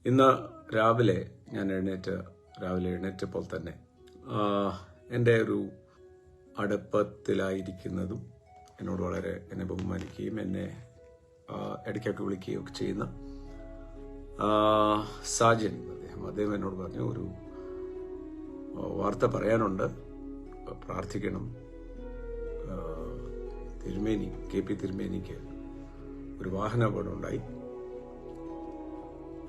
ഇന്ന് രാവിലെ ഞാൻ എഴുന്നേറ്റപ്പോൾ തന്നെ എൻ്റെ ഒരു അടുപ്പത്തിലായിരിക്കുന്നതും എന്നോട് വളരെ എന്നെ ബഹുമാനിക്കുകയും എന്നെ ഇടയ്ക്കൊക്കെ വിളിക്കുകയും ഒക്കെ ചെയ്യുന്ന സാജൻ അദ്ദേഹം എന്നോട് പറഞ്ഞു, ഒരു വാർത്ത പറയാനുണ്ട്, പ്രാർത്ഥിക്കണം. തിരുമേനി KP തിരുമേനിക്ക് ഒരു വാഹന അപകടമുണ്ടായി.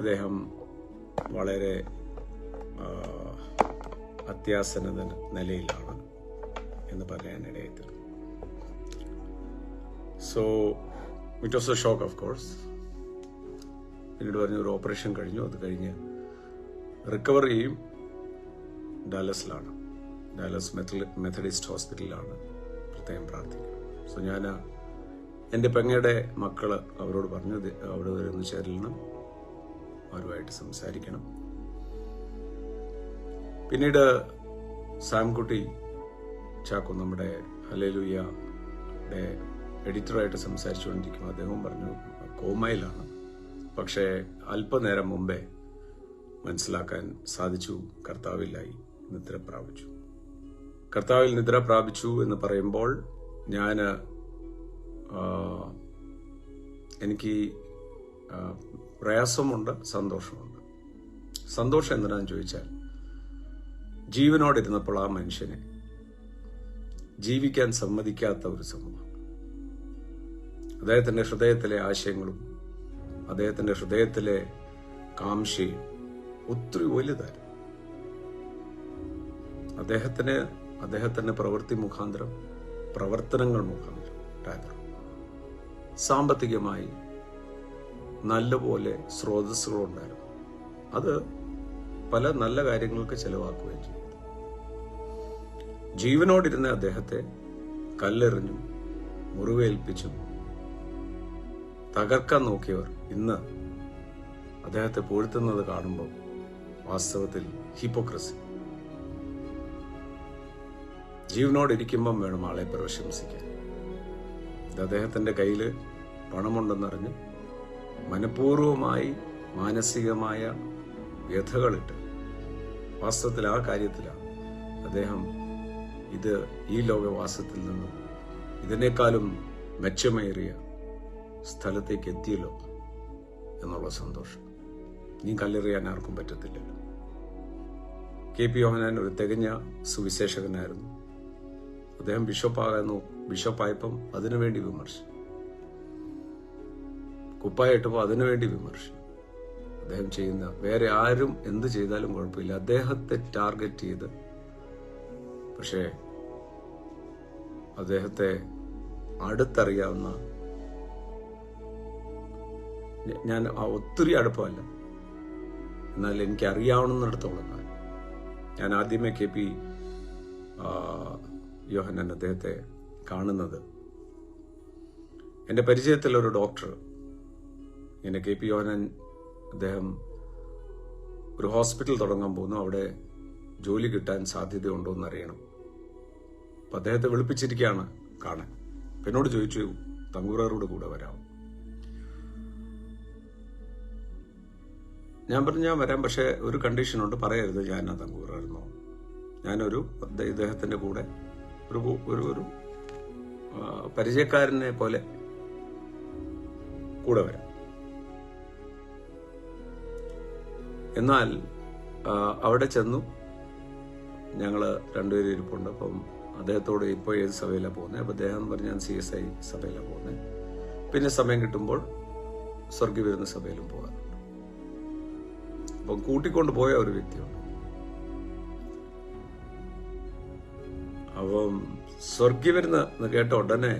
അദ്ദേഹം വളരെ അത്യാസന്ന നിലയിലാണ് എന്ന് പറയാനിടയായി തീർന്നു. So it was A shock, of course. പിന്നീട് പറഞ്ഞു ഒരു ഓപ്പറേഷൻ കഴിഞ്ഞു, അത് കഴിഞ്ഞ് റിക്കവർ ചെയ്യും. ഡാലസിലാണ്, ഡാലസ് മെത്തഡിസ്റ്റ് ഹോസ്പിറ്റലിലാണ്. പ്രത്യേകം പ്രാർത്ഥിക്കും. സോ ഞാൻ എൻ്റെ പെങ്ങയുടെ മക്കള് അവരോട് പറഞ്ഞു, അവിടെ വരെ ഒന്ന് ചേരണം, അവരുമായിട്ട് സംസാരിക്കണം. പിന്നീട് സാംകുട്ടി ചാക്കോ, നമ്മുടെ ഹല്ലേലൂയയുടെ എഡിറ്ററായിട്ട് സംസാരിച്ചുകൊണ്ടിരിക്കും. അദ്ദേഹം പറഞ്ഞു കോമയിലാണ്. പക്ഷേ അല്പനേരം മുമ്പേ മനസ്സിലാക്കാൻ സാധിച്ചു, കർത്താവിലായി നിദ്ര പ്രാപിച്ചു. കർത്താവിൽ നിദ്ര പ്രാപിച്ചു എന്ന് പറയുമ്പോൾ എനിക്ക് പ്രയാസമുണ്ട്, സന്തോഷമുണ്ട്. സന്തോഷം എന്തിനാന്ന് ചോദിച്ചാൽ, ജീവനോടിരുന്നപ്പോൾ ആ മനുഷ്യനെ ജീവിക്കാൻ സമ്മതിക്കാത്ത ഒരു സമൂഹം, അദ്ദേഹത്തിന്റെ ഹൃദയത്തിലെ ആശയങ്ങളും അദ്ദേഹത്തിന്റെ ഹൃദയത്തിലെ കാംക്ഷയും ഒത്തിരി വലുതായിരുന്നു. അദ്ദേഹത്തിന്റെ പ്രവർത്തനങ്ങൾ മുഖാന്തരം സാമ്പത്തികമായി നല്ലപോലെ സ്രോതസ്സുകളുണ്ടായിരുന്നു. അത് പല നല്ല കാര്യങ്ങൾക്ക് ചെലവാക്കുകയും ചെയ്തു. ജീവനോടിരുന്ന അദ്ദേഹത്തെ കല്ലെറിഞ്ഞും മുറിവേൽപ്പിച്ചും തകർക്കാൻ നോക്കിയവർ ഇന്ന് അദ്ദേഹത്തെ പുകഴ്ത്തുന്നത് കാണുമ്പോൾ വാസ്തവത്തിൽ ഹിപ്പോക്രസി. ജീവനോടിരിക്കുമ്പം വേണം ആളെ പ്രശംസിക്കാൻ. ഇത് അദ്ദേഹത്തിന്റെ കയ്യിൽ പണമുണ്ടെന്നറിഞ്ഞ് മനഃപൂർവമായി മാനസികമായ വ്യഥകളിട്ട്, വാസ്തവത്തിൽ ആ കാര്യത്തിലാണ് അദ്ദേഹം ഈ ലോകവാസത്തിൽ നിന്നും ഇതിനേക്കാളും മെച്ചമേറിയ സ്ഥലത്തേക്ക് എത്തിയല്ലോ എന്നുള്ള സന്തോഷം. നീ കല്ലെറിയാൻ ആർക്കും പറ്റത്തില്ലല്ലോ. KP യോഹന്നാൻ ഒരു തികഞ്ഞ സുവിശേഷകനായിരുന്നു. അദ്ദേഹം ബിഷപ്പായപ്പം അതിനുവേണ്ടി വിമർശിച്ചു, കുപ്പായിട്ടപ്പോൾ അതിനുവേണ്ടി വിമർശിച്ചു. അദ്ദേഹം ചെയ്യുന്ന വേറെ ആരും എന്ത് ചെയ്താലും കുഴപ്പമില്ല, അദ്ദേഹത്തെ ടാർഗറ്റ് ചെയ്ത്. പക്ഷേ അദ്ദേഹത്തെ അടുത്തറിയാവുന്ന, ഞാൻ ഒത്തിരി അടുപ്പമല്ല, എന്നാൽ എനിക്ക് അറിയാവുന്നിടത്തോളം ഞാൻ ആദ്യമേ KP യോഹന്നാൻ അദ്ദേഹത്തെ കാണുന്നത്, എൻ്റെ പരിചയത്തിലൊരു ഡോക്ടർ ഇങ്ങനെ KP യോഹന്നാൻ അദ്ദേഹം ഒരു ഹോസ്പിറ്റൽ തുടങ്ങാൻ പോകുന്നു, അവിടെ ജോലി കിട്ടാൻ സാധ്യതയുണ്ടോ എന്ന് അറിയണം. അപ്പം അദ്ദേഹത്തെ വിളിപ്പിച്ചിരിക്കുകയാണ് കാണാൻ. എന്നോട് ചോദിച്ചു, തങ്കൂറാറോട് കൂടെ വരാമോ? ഞാൻ പറഞ്ഞു ഞാൻ വരാം, പക്ഷെ ഒരു കണ്ടീഷനുണ്ട്, പറയരുത് ഞാൻ തങ്കൂറായിരുന്നോ. ഞാനൊരു ഇദ്ദേഹത്തിന്റെ കൂടെ ഒരു പരിചയക്കാരനെ പോലെ കൂടെ വരാം. എന്നാൽ അവിടെ ചെന്നു, ഞങ്ങള് രണ്ടുപേരും ഇരിപ്പുണ്ട്. അപ്പം അദ്ദേഹത്തോട് ഇപ്പോൾ ഏത് സഭയിലാണ് പോകുന്നത്? അപ്പം അദ്ദേഹം പറഞ്ഞു ഞാൻ CSI സഭയിലാണ് പോകുന്നത്, പിന്നെ സമയം കിട്ടുമ്പോൾ സ്വർഗീയവിരുന്ന സഭയിലും പോകാറുണ്ട്. അപ്പം കൂട്ടിക്കൊണ്ട് പോയ ഒരു വ്യക്തിയുണ്ട്. അപ്പം സ്വർഗീയവിരുന്ന് കേട്ട ഉടനെ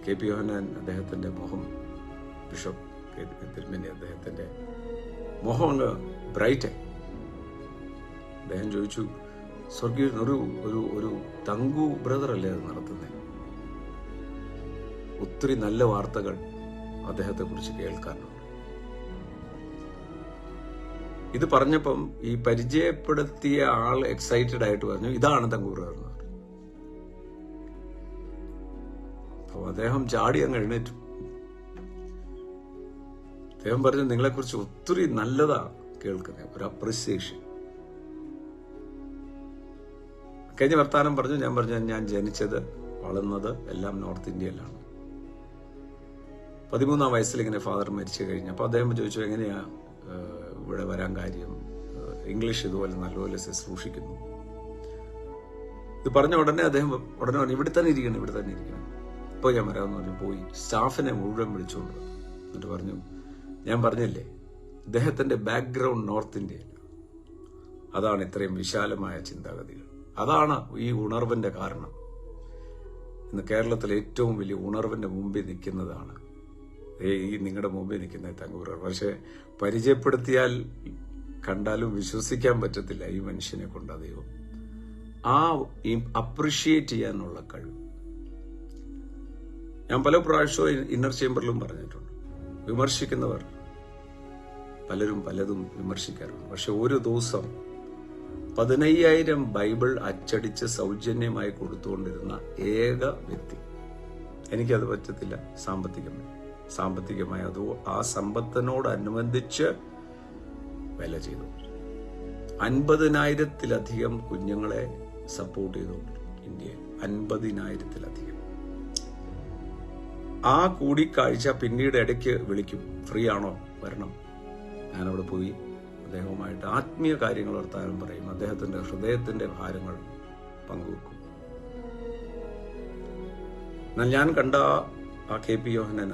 KP യോഹന്നാൻ അദ്ദേഹത്തിന്റെ മുഖം, ബിഷപ്പ് തിരുമേനി അദ്ദേഹത്തിന്റെ മുഖം അങ്ങ് ബ്രൈറ്റായി. അദ്ദേഹം ചോദിച്ചു, സ്വർഗീയ ഒരു തങ്കു ബ്രദർ അല്ലേ അത് നടത്തുന്നത്? ഒത്തിരി നല്ല വാർത്തകൾ അദ്ദേഹത്തെ കുറിച്ച് കേൾക്കാനുണ്ട്. ഇത് പറഞ്ഞപ്പം ഈ പരിചയപ്പെടുത്തിയ ആൾ എക്സൈറ്റഡ് ആയിട്ട് പറഞ്ഞു, ഇതാണ് തങ്കൂർ എന്ന് പറഞ്ഞു. അപ്പോൾ അദ്ദേഹം ചാടി അങ്ങ് എഴുന്നേറ്റു. അദ്ദേഹം പറഞ്ഞു, നിങ്ങളെക്കുറിച്ച് ഒത്തിരി നല്ലതാ കേൾക്കുന്നത്, ഒരു അപ്രിസിയേഷൻ. കഴിഞ്ഞ വർത്താനം പറഞ്ഞു. ഞാൻ പറഞ്ഞു, ഞാൻ ജനിച്ചത് വളർന്നത് എല്ലാം നോർത്ത് ഇന്ത്യയിലാണ്. 13-ാം വയസ്സിൽ ഇങ്ങനെ ഫാദർ മരിച്ചു കഴിഞ്ഞു. അപ്പോൾ അദ്ദേഹം ചോദിച്ചു, എങ്ങനെയാ ഇവിടെ വരാൻ കാര്യം? ഇംഗ്ലീഷ് ഇതുപോലെ നല്ലപോലെ ശുശ്രൂഷിക്കുന്നു. ഇത് പറഞ്ഞ ഉടനെ അദ്ദേഹം പറഞ്ഞു, ഇവിടെ തന്നെ ഇരിക്കണം. ഇപ്പോൾ ഞാൻ വരാമെന്ന് പറഞ്ഞു. പോയി സ്റ്റാഫിനെ മുഴുവൻ വിളിച്ചുകൊണ്ട് എന്നിട്ട് പറഞ്ഞു, ഞാൻ പറഞ്ഞില്ലേ ഇദ്ദേഹത്തിന്റെ ബാക്ക്ഗ്രൗണ്ട് നോർത്ത് ഇന്ത്യയിൽ, അതാണ് ഇത്രയും വിശാലമായ ചിന്താഗതികൾ, അതാണ് ഈ ഉണർവിന്റെ കാരണം. ഇന്ന് കേരളത്തിലെ ഏറ്റവും വലിയ ഉണർവിന്റെ മുമ്പിൽ നിൽക്കുന്നതാണ് ഈ നിങ്ങളുടെ മുമ്പിൽ നിൽക്കുന്ന തങ്കൂർ. പക്ഷെ പരിചയപ്പെടുത്തിയാൽ കണ്ടാലും വിശ്വസിക്കാൻ പറ്റത്തില്ല ഈ മനുഷ്യനെ കൊണ്ട്. ദൈവം അപ്രിഷിയേറ്റ് ചെയ്യാനുള്ള കഴിവ്. ഞാൻ പല പ്രാവശ്യവും ഇന്നർ ചേംബറിലും പറഞ്ഞിട്ടുണ്ട്, വിമർശിക്കുന്നവർ പലരും പലതും വിമർശിക്കാറുണ്ട്. പക്ഷെ ഒരു ദിവസം 15,000 ബൈബിൾ അച്ചടിച്ച് സൗജന്യമായി കൊടുത്തുകൊണ്ടിരുന്ന ഏക വ്യക്തി. എനിക്കത് പറ്റത്തില്ല സാമ്പത്തികമായി. അതോ ആ സമ്പത്തിനോടനുബന്ധിച്ച് വില ചെയ്തു. 50,000-ത്തിലധികം കുഞ്ഞുങ്ങളെ സപ്പോർട്ട് ചെയ്തുകൊണ്ട് ഇന്ത്യയിൽ 50,000-ത്തിലധികം. ആ കൂടിക്കാഴ്ച പിന്നീട് ഇടയ്ക്ക് വിളിക്കും, ഫ്രീ ആണോ വരണം. ഞാനവിടെ പോയി അദ്ദേഹവുമായിട്ട് ആത്മീയ കാര്യങ്ങൾ വർത്താനം പറയും, അദ്ദേഹത്തിന്റെ ഹൃദയത്തിന്റെ ഭാരങ്ങൾ പങ്കുവെക്കും. എന്നാൽ ഞാൻ കണ്ട ആ KP യോഹന്നാൻ,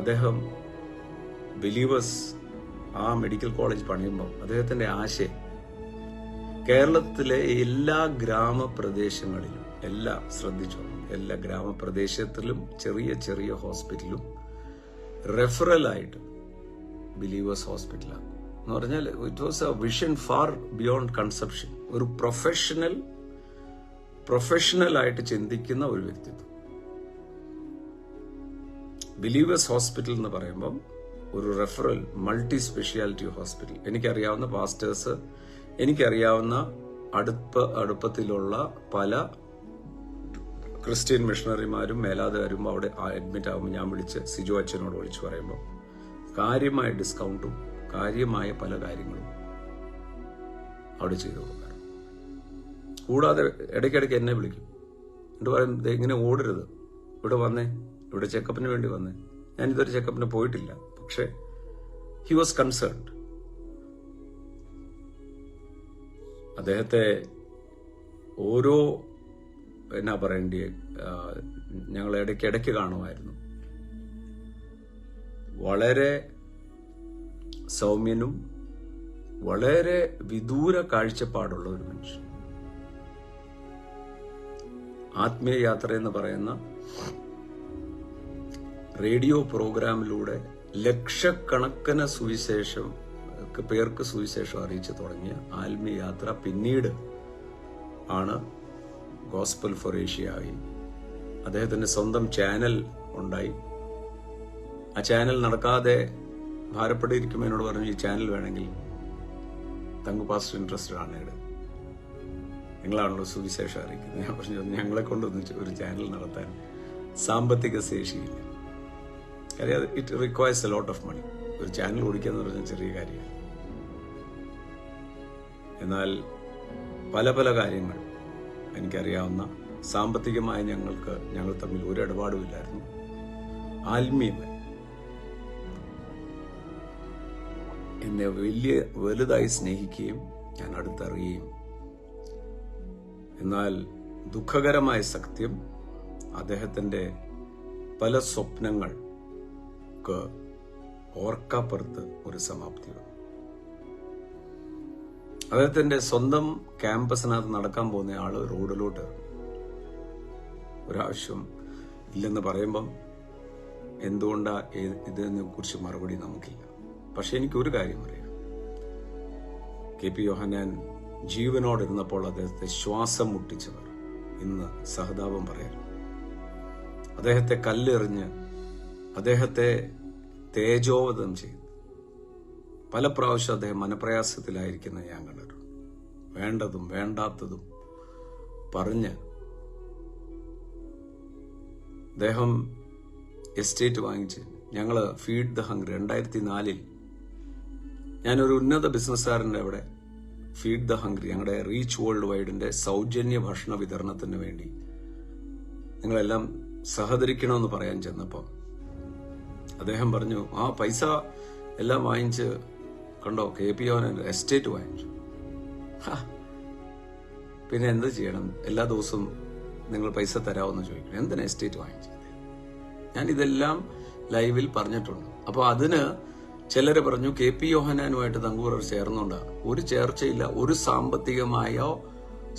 അദ്ദേഹം ബിലീവേഴ്സ് ആ മെഡിക്കൽ കോളേജ് പണിയുമ്പോൾ അദ്ദേഹത്തിന്റെ ആശയം കേരളത്തിലെ എല്ലാ ഗ്രാമപ്രദേശങ്ങളിലും, എല്ലാ ഗ്രാമപ്രദേശത്തിലും ചെറിയ ചെറിയ ഹോസ്പിറ്റലും റെഫറലായിട്ട് ബിലീവേഴ്സ് ഹോസ്പിറ്റലാണ് എന്ന് പറഞ്ഞാൽ it was A vision far beyond conception. ഒരു പ്രൊഫഷണലായിട്ട് ചിന്തിക്കുന്ന ഒരു വ്യക്തിത്വം. ബിലീവേഴ്സ് ഹോസ്പിറ്റൽ എന്ന് പറയുമ്പം ഒരു റെഫറൽ മൾട്ടി സ്പെഷ്യാലിറ്റി ഹോസ്പിറ്റൽ. എനിക്കറിയാവുന്ന പാസ്റ്റേഴ്സ്, എനിക്കറിയാവുന്ന അടുപ്പത്തിലുള്ള പല ക്രിസ്ത്യൻ മിഷണറിമാരും മേലാതെ വരുമ്പോൾ അവിടെ അഡ്മിറ്റ് ആകുമ്പോൾ ഞാൻ വിളിച്ച് സിജോ അച്ഛനോട് വിളിച്ചു പറയുമ്പോൾ കാര്യമായ ഡിസ്കൗണ്ടും കാര്യമായ പല കാര്യങ്ങളും അവിടെ ചെയ്തു കൊടുക്കാറ്. കൂടാതെ ഇടയ്ക്കിടയ്ക്ക് എന്നെ വിളിക്കും, എന്നിട്ട് പറയും, ഇങ്ങനെ ഓടരുത്, ഇവിടെ ചെക്കപ്പിന് വേണ്ടി വന്നേ. ഞാൻ ഇതൊരു ചെക്കപ്പിന് പോയിട്ടില്ല, പക്ഷെ ഹി വാസ് കൺസേൺഡ്. അദ്ദേഹത്തെ ഓരോ എന്നാ പറയേണ്ടി ഞങ്ങൾ ഇടയ്ക്കിടയ്ക്ക് കാണുമായിരുന്നു. വളരെ സൗമ്യനും വളരെ വിദൂര കാഴ്ചപ്പാടുള്ള ഒരു മനുഷ്യൻ. ആത്മീയ യാത്ര എന്ന് പറയുന്ന റേഡിയോ പ്രോഗ്രാമിലൂടെ ലക്ഷക്കണക്കിന് പേർക്ക് സുവിശേഷം അറിയിച്ചു തുടങ്ങിയ ആത്മീയ യാത്ര പിന്നീട് ആണ് ഗോസ്പൽ ഫോർ ഏഷ്യ ആയി. അദ്ദേഹത്തിന്റെ സ്വന്തം ചാനൽ ഉണ്ടായി. ആ ചാനൽ നടക്കാതെ ഭാരപ്പെട്ടിരിക്കുമ്പോൾ എന്നോട് പറഞ്ഞു, ഈ ചാനൽ വേണമെങ്കിൽ തങ്കു പാസ്റ്റർ ഇൻട്രസ്റ്റഡ് ആണ്, നിങ്ങളാണല്ലോ സുവിശേഷം അറിയിക്കുന്നത്. ഞാൻ പറഞ്ഞു, ഞങ്ങളെ കൊണ്ടൊന്നും ഒരു ചാനൽ നടത്താൻ സാമ്പത്തിക ശേഷിയില്ല. കാര്യം it requires a lot of money. ഒരു ചാനൽ ഓടിക്കുക എന്ന് പറഞ്ഞാൽ ചെറിയ കാര്യമാണ്. എന്നാൽ പല കാര്യങ്ങൾ എനിക്കറിയാവുന്ന, സാമ്പത്തികമായി ഞങ്ങൾ തമ്മിൽ ഒരു ഇടപാടുമില്ലായിരുന്നു. ആത്മീയമായി എന്നെ വലുതായി സ്നേഹിക്കുകയും ഞാൻ അടുത്തറിയുകയും. എന്നാൽ ദുഃഖകരമായ സത്യം, അദ്ദേഹത്തിന്റെ പല സ്വപ്നങ്ങൾക്ക് ഓർക്കാപ്പുറത്ത് ഒരു സമാപ്തി വന്നു. അദ്ദേഹത്തിന്റെ സ്വന്തം ക്യാമ്പസിനകത്ത് നടക്കാൻ പോകുന്ന ആള് റോഡിലോട്ട് ഒരാവശ്യം ഇല്ലെന്ന് പറയുമ്പം എന്തുകൊണ്ടാ ഇതിനെ കുറിച്ച് മറുപടി നമുക്കില്ല. പക്ഷെ എനിക്കൊരു കാര്യം അറിയാം, KP യോഹന്നാൻ ജീവനോടിരുന്നപ്പോൾ അദ്ദേഹത്തെ ശ്വാസം മുട്ടിച്ചവർ ഇന്ന് സഹതാപം പറയാൻ, അദ്ദേഹത്തെ കല്ലെറിഞ്ഞ് അദ്ദേഹത്തെ തേജോവധം ചെയ്തു പല പ്രാവശ്യം അദ്ദേഹം മനപ്രയാസത്തിലായിരിക്കുന്ന ഞാൻ കണ്ടിട്ടുണ്ട്. വേണ്ടതും വേണ്ടാത്തതും പറഞ്ഞ് അദ്ദേഹം എസ്റ്റേറ്റ് വാങ്ങിച്ച് ഞങ്ങൾ ഫീഡ് ദ ഹംഗ്രി 2004 ഞാനൊരു ഉന്നത ബിസിനസ്സുകാരൻ്റെ അവിടെ ഫീഡ് ദ ഹംഗ്രി ഞങ്ങളുടെ റീച്ച് വേൾഡ് വൈഡിന്റെ സൗജന്യ ഭക്ഷണ വിതരണത്തിന് വേണ്ടി നിങ്ങളെല്ലാം സഹകരിക്കണമെന്ന് പറയാൻ ചെന്നപ്പോൾ അദ്ദേഹം പറഞ്ഞു, ആ പൈസ എല്ലാം വാങ്ങിച്ച് കണ്ടോ, KP യോഹന്നാൻ എസ്റ്റേറ്റ് വാങ്ങിച്ചു. പിന്നെ എന്ത് ചെയ്യണം? എല്ലാ ദിവസവും നിങ്ങൾ പൈസ തരാമെന്ന് ചോദിക്കണം. എന്തിനാ എസ്റ്റേറ്റ് വാങ്ങിച്ചത്? ഞാൻ ഇതെല്ലാം ലൈവിൽ പറഞ്ഞിട്ടുണ്ട്. അപ്പോൾ അതിന് ചിലര് പറഞ്ഞു KP യോഹന്നാനുമായിട്ട് തങ്കൂറർ ചേർന്നുകൊണ്ടാണ്. ഒരു ചേർച്ചയില്ല. ഒരു സാമ്പത്തികമായോ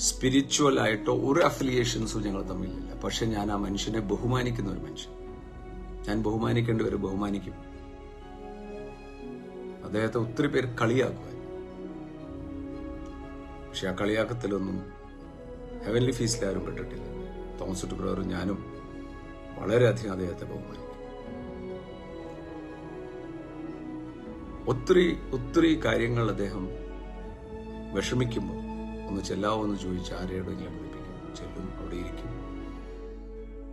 സ്പിരിച്വൽ ആയിട്ടോ ഒരു അഫിലിയേഷൻസും ഞങ്ങൾ തമ്മിലില്ല. പക്ഷെ ഞാൻ ആ മനുഷ്യനെ ബഹുമാനിക്കുന്ന ഒരു മനുഷ്യൻ. ഞാൻ ബഹുമാനിക്കേണ്ടവരെ ബഹുമാനിക്കും. അദ്ദേഹത്തെ ഒത്തിരി പേര് കളിയാക്കുമായിരുന്നു. പക്ഷെ ആ കളിയാക്കത്തിലൊന്നും ഹെവൻലി ഫീസിലാരും പെട്ടിട്ടില്ല. തോമസ് കുട്ടി ബ്രദറും ഞാനും വളരെയധികം അദ്ദേഹത്തെ ബഹുമാനിക്കും. ഒത്തിരി കാര്യങ്ങൾ അദ്ദേഹം വിഷമിക്കുമ്പോൾ ഒന്ന് ചെല്ലാവോ എന്ന് ചോദിച്ച് ആരെയോടെങ്കിലും വിളിപ്പിക്കും. ചെല്ലും, അവിടെ ഇരിക്കും.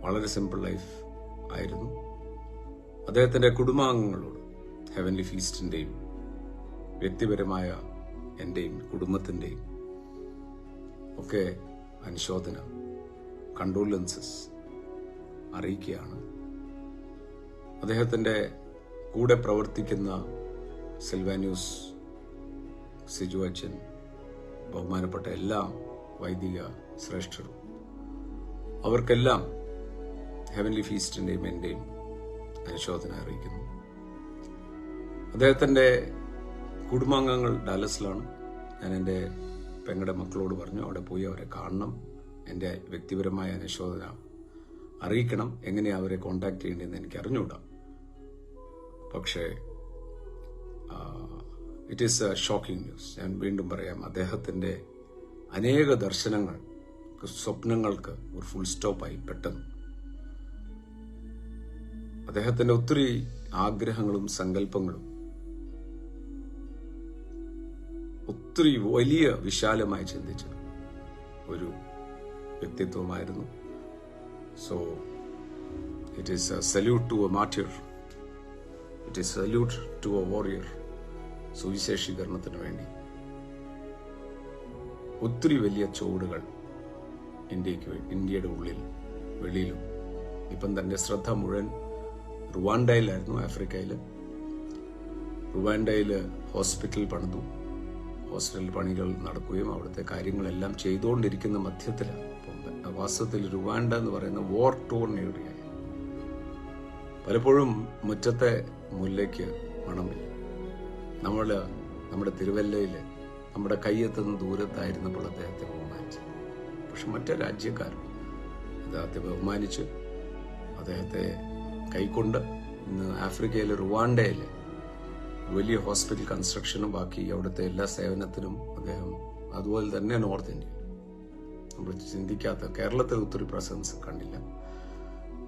വളരെ സിമ്പിൾ ലൈഫ് ആയിരുന്നു. അദ്ദേഹത്തിന്റെ കുടുംബാംഗങ്ങളോട് ഹെവൻലി ഫീസ്റ്റിന്റെയും വ്യക്തിപരമായ എന്റെയും കുടുംബത്തിന്റെയും ഒക്കെ അനുശോചന കണ്ടോലൻസസ് അറിയിക്കുകയാണ്. അദ്ദേഹത്തിന്റെ കൂടെ പ്രവർത്തിക്കുന്ന സിൽവാന്യൂസ്, സിജു അച്ഛൻ, ബഹുമാനപ്പെട്ട എല്ലാ വൈദിക ശ്രേഷ്ഠരും, അവർക്കെല്ലാം ഹെവൻലി ഫീസ്റ്റിന്റെയും എന്റെയും അനുശോചന അറിയിക്കുന്നു. അദ്ദേഹത്തിന്റെ കുടുംബാംഗങ്ങൾ ഡാലസിലാണ്. ഞാൻ എൻ്റെ പെങ്ങളുടെ മക്കളോട് പറഞ്ഞു അവിടെ പോയി അവരെ കാണണം, എൻ്റെ വ്യക്തിപരമായ അനുശോചന അറിയിക്കണം. എങ്ങനെയാണ് അവരെ കോണ്ടാക്ട് ചെയ്യേണ്ടതെന്ന് എനിക്ക് അറിഞ്ഞുകൂടാ. പക്ഷേ it is A shocking news. ഞാൻ വീണ്ടും പറയാം, അദ്ദേഹത്തിന്റെ അനേക ദർശനങ്ങൾ, സ്വപ്നങ്ങൾക്ക് ഒരു ഫുൾ സ്റ്റോപ്പായി പെട്ടെന്ന്. അദ്ദേഹത്തിന്റെ ഒത്തിരി ആഗ്രഹങ്ങളും സങ്കല്പങ്ങളും ഒത്തിരി വലിയ വിശാലമായി ചിന്തിച്ച ഒരു വ്യക്തിത്വമായിരുന്നു. So it is a salute to a martyr, it is salute to a warrior. സുവിശേഷീകരണത്തിന് വേണ്ടി ഒത്തിരി വലിയ ചുവടുകൾ ഇന്ത്യയുടെ ഉള്ളിൽ വെളിയിലും. ഇപ്പം തന്റെ ശ്രദ്ധ മുഴുവൻ റുവാണ്ടയിലായിരുന്നു, ആഫ്രിക്കയിൽ. റുവാണ്ടയിൽ ഹോസ്പിറ്റൽ പണിതു. ഹോസ്പിറ്റൽ പണികൾ നടക്കുകയും അവിടുത്തെ കാര്യങ്ങളെല്ലാം ചെയ്തുകൊണ്ടിരിക്കുന്ന മധ്യത്തിലാണ്. വാസ്തവത്തിൽ റുവാണ്ട എന്ന് പറയുന്ന വാർ ടോൺ ഏരിയ. പലപ്പോഴും മുറ്റത്തെ മുല്ലയ്ക്ക് മണമില്ല. നമ്മുടെ തിരുവല്ലയിൽ നമ്മുടെ കൈയെത്തുന്ന ദൂരത്തായിരുന്നപ്പോൾ അദ്ദേഹത്തെ ബഹുമാനിച്ചു. പക്ഷെ മറ്റു രാജ്യക്കാർ അദ്ദേഹത്തെ ബഹുമാനിച്ച് അദ്ദേഹത്തെ കൈക്കൊണ്ട് ഇന്ന് ആഫ്രിക്കയിലെ റുവാണ്ടയിലെ വലിയ ഹോസ്പിറ്റൽ കൺസ്ട്രക്ഷനും ബാക്കി അവിടുത്തെ എല്ലാ സേവനത്തിനും അദ്ദേഹം, അതുപോലെ തന്നെ നോർത്ത് ഇന്ത്യയിൽ നമ്മൾ ചിന്തിക്കാത്ത, കേരളത്തിൽ ഒത്തിരി പ്രസൻസ് കണ്ടില്ല,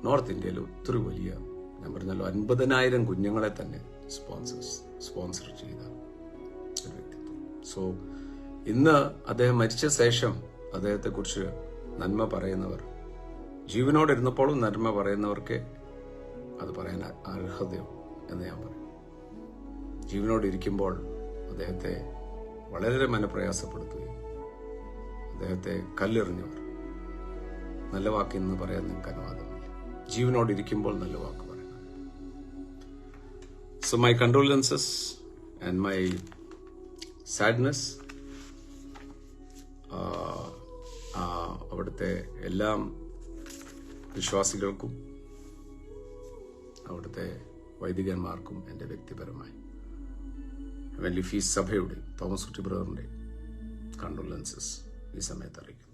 നോർത്ത് ഇന്ത്യയിൽ ഒത്തിരി വലിയ, ഞാൻ പറഞ്ഞല്ലോ 50,000 കുഞ്ഞുങ്ങളെ തന്നെ സ്പോൺസർ ചെയ്ത ഒരു വ്യക്തിത്വം. സോ ഇന്ന് അദ്ദേഹം മരിച്ച ശേഷം അദ്ദേഹത്തെക്കുറിച്ച് നന്മ പറയുന്നവർ, ജീവനോടിരുന്നപ്പോഴും നന്മ പറയുന്നവർക്ക് അത് പറയാൻ അർഹതയോ എന്ന് ഞാൻ പറയും. ജീവനോടിരിക്കുമ്പോൾ അദ്ദേഹത്തെ വളരെ മനപ്രയാസപ്പെടുത്തുകയും അദ്ദേഹത്തെ കല്ലെറിഞ്ഞവർ നല്ല വാക്ക് എന്ന് പറയാൻ നിങ്ങൾക്ക് അനുവാദമില്ല. ജീവനോടിരിക്കുമ്പോൾ നല്ല വാക്ക് പറയണം. So my condolences and my sadness. അവിടുത്തെ എല്ലാ വിശ്വാസികൾക്കും അവിടുത്തെ വൈദികന്മാർക്കും എൻ്റെ വ്യക്തിപരമായി ഹെവൻലി ഫീസ്റ്റ് സഭയുടെ തോമസ് കുട്ടി ബ്രദറിന്റെ കണ്ടോലൻസസ് ഈ സമയത്ത് അറിയിക്കുന്നു.